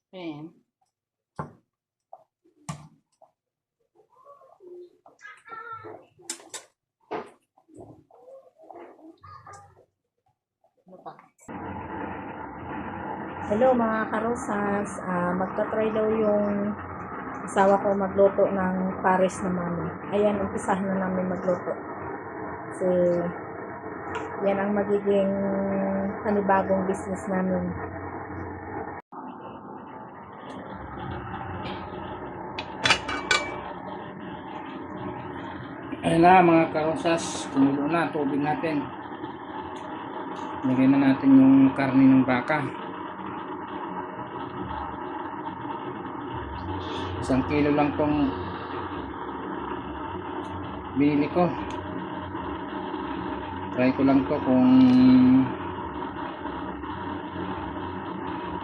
Ayan. Ano pa? Hello mga karosas, magta-try daw yung asawa ko magluto ng pares na mami. Ayan, umpisahan na namin magluto. Kasi yan ang magiging panibagong business namin. Ayan na mga karosas, kumulo na tubig natin. Lagyan na natin yung karne ng baka. 1 kilo lang tong binili ko. Try ko lang to kung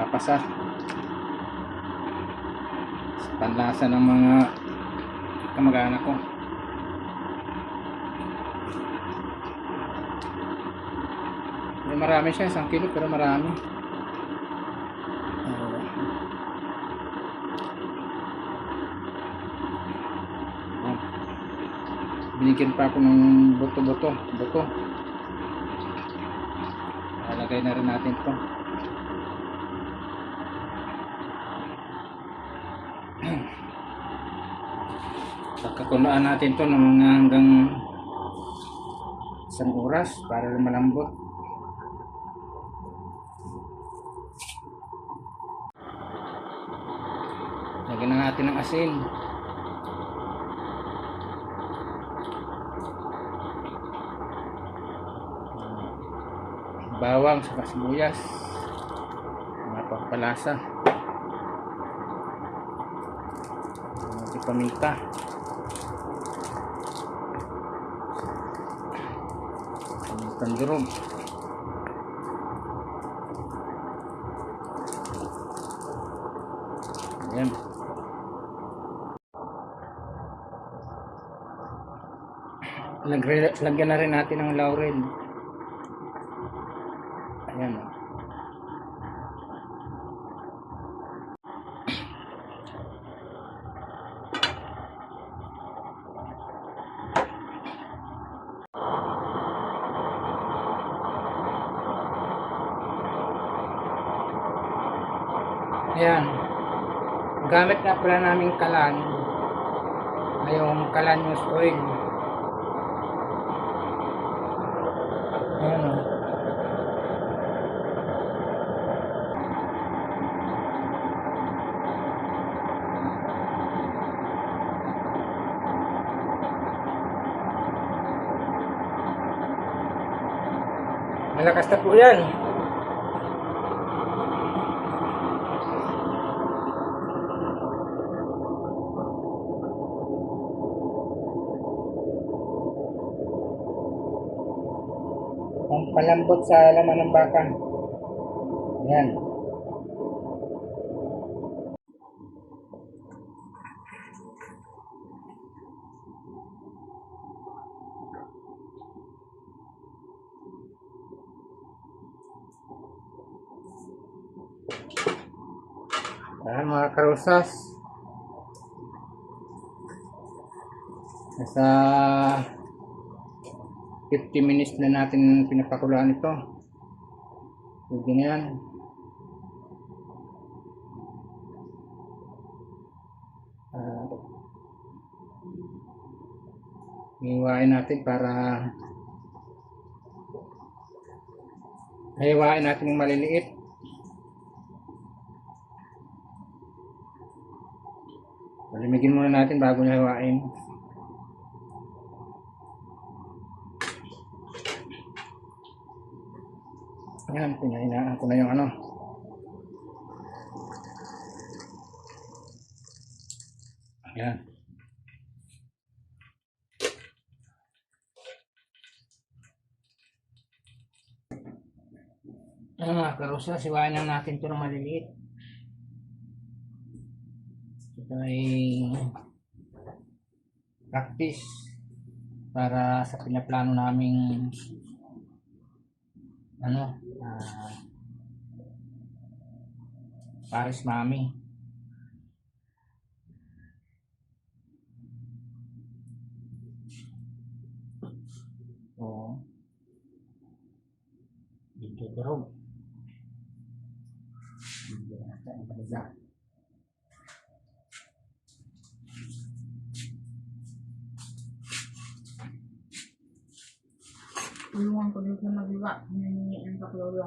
papasa sa panlasa ng mga kamag-anak ko. Marami siya, 1 kilo pero marami. Binigyan pa ako ng buto. Lagay na rin natin ito. Pagkakulaan natin ito ng mga hanggang 1 oras para malambot. Lagyan na natin ng asin. Bawang sa sibuyas. Mapagpalasa. Paminta. Pamintang durog. Ayan. Lagyan na rin natin ng laurel. Ayan. Ayan. Gamit na pala namin kalan. Yung kalan news oil. Ayan o. Malakas na po yan. Ang palambot sa laman ng baka. Ayan. Ayan mga karusas. Nasa 50 minutes na natin pinapakulaan ito. Pwede na yan. Hiwain natin para hiwain natin yung maliliit. Palimigin muna natin bago na hiwain. Ayan, pinahinaan ko na yung ano. Ayan. Ayan mga karusa, siwain lang natin ito ng maliliit. Ito ay practice para sa pinaplano naming ano, Paris Mami. Oo. Video durog. Video natin ang paliza. Tulungan ko dito na magiwa. Naningi ang baklolo.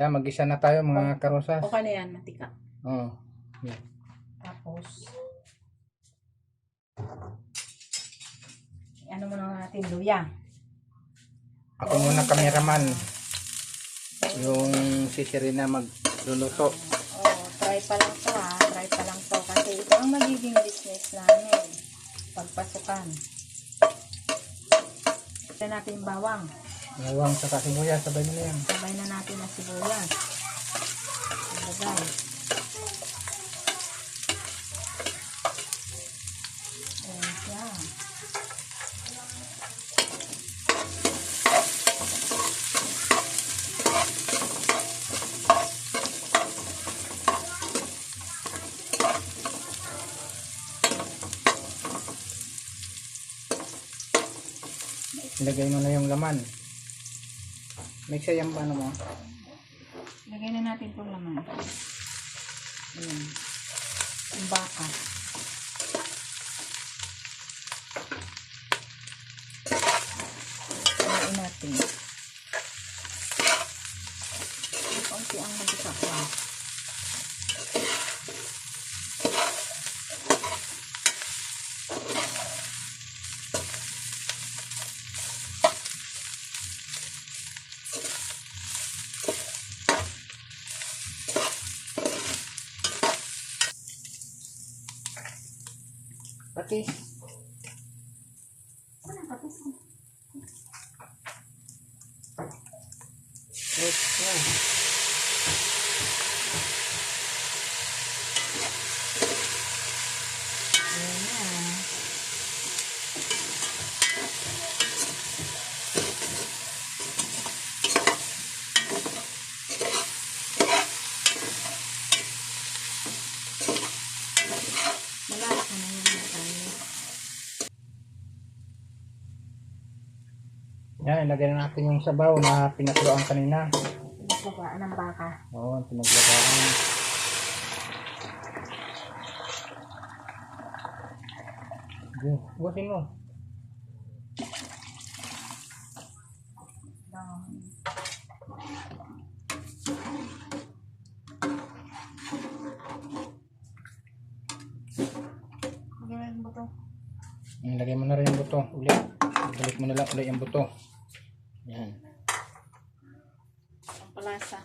Yan, mag-isa na tayo mga karosas. Okay na yan, matika. Oo. Yan. Tapos, ano mo na natin, luya. Ako muna cameraman. Yung si Serena magluluto. Try pa lang to ha. Try pa lang to. Kasi ito ang magiging business namin. Pagpasukan. Ito natin yung bawang. Bawang sa sibuyas, sabay mo na yan. Sabay na natin ang sibuyas. Ilagay. Ayan siya. Ilagay mo na yung laman. Mix yung ano mo. Lagay na natin itong laman. Ayan. Yung baka. Lagay natin. Kaunti ang magisa ko. Patis. Malasa na yan na tayo. Yan, ilagay na natin yung sabaw na pinakuluan kanina. Pinaglagaan ng baka. Oo, pinaglagaan. Bukasin mo. Gawin mo to. Lagay mo na rin yung buto. Ulit. Balik mo na lang ulit yung buto. Yan. Ang palasa.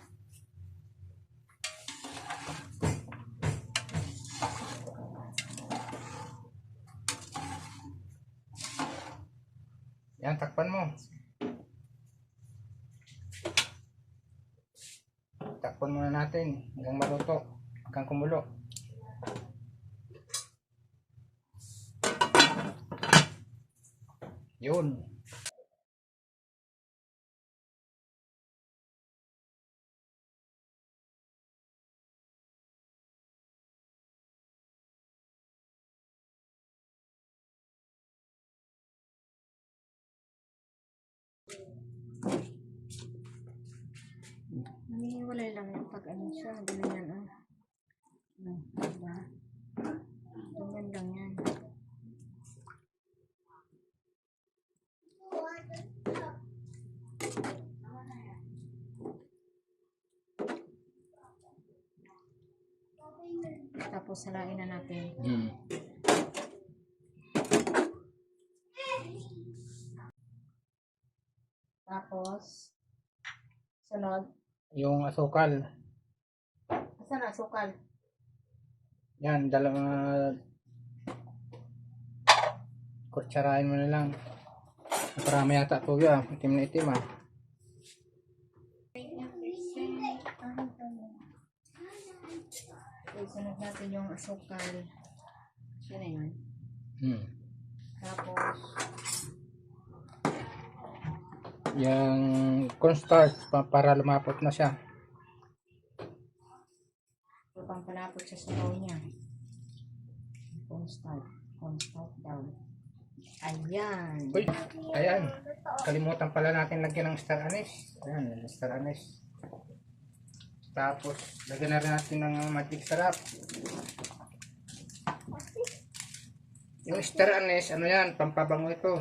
Yan, takpan mo. Takpan muna natin hanggang maluto. Hanggang kumulo. Yun. Hiwalay lang yung pag ano siya. Ganyan yan, ah. Diba? Ganyan lang yan. Tapos salain na natin. Tapos, sunod. Yung asukal. Asan na asukal? Yan, dalawa kutsarain mo na lang. Marami yata ito yan. Itim na itim ah. Okay, sunod natin yung asukal. Yan na yun. Tapos, Yung cornstarch para lumapot na siya. upang palapot sa sabaw niya. Cornstarch daw. Ayan. Uy, ayan. Kalimutan pala natin lagyan ng star anise. Ayan, star anise. Tapos, lagyan na rin natin ng magic sarap. Yung star anise, ano yan, pampabango ito.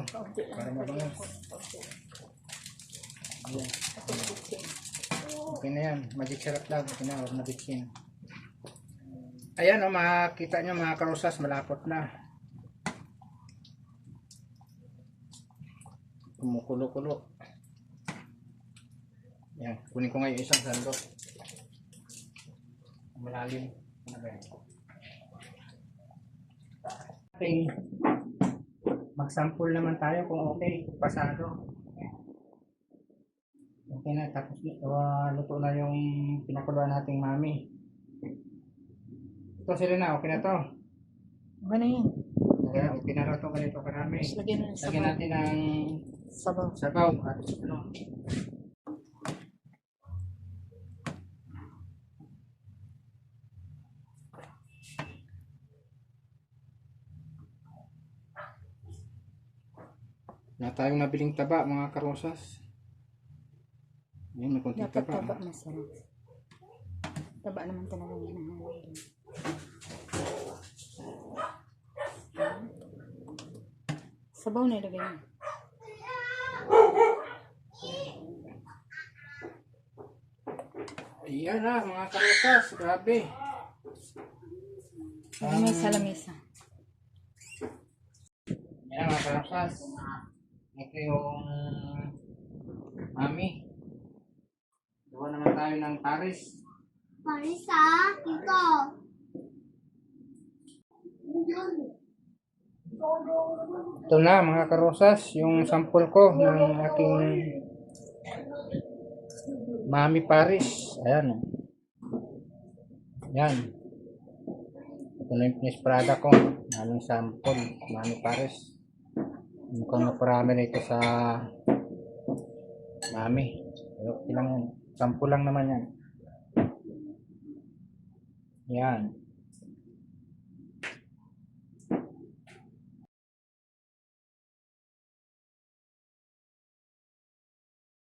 Para mabango. Ayan. Okay na yan. Magic sarap lang. Okay na, huwag na bitsin. Ayan o, makikita nyo mga karusas, malapot na. Kumukulo-kulo. Yan, kunin ko ngayon isang sandok. Malalim. Okay. Mag-sample naman tayo kung okay. Pasado. Okay na, tapos luto na yung pinakuluan nating mami. Ito sila na, okay na to. Okay na yan. Kaya okay na ito, ganito karami. Tapos lagyan na ng Lagyan natin ng sabaw. sabaw at ano. Wala tayong nabiling taba mga karosas. Ayan, may konting Dapat taba. taba masarap. Taba naman talaga yun. Sabaw na ilagay mo. Ayan na mga karosas, grabe. Lagay mo sa lamesa. Ayan mga karosas. Ito yung mami. Gawa naman tayo ng Paris. Parisa, ito. Ito na mga karosas, yung sample ko ng aking Mami Paris. Ayan. Ayan. Ito na yung finished product ko. Aming sample, Mami Paris. Mukhang naparami na ito sa Mami. Pero ilang sample lang naman yan. Ayan.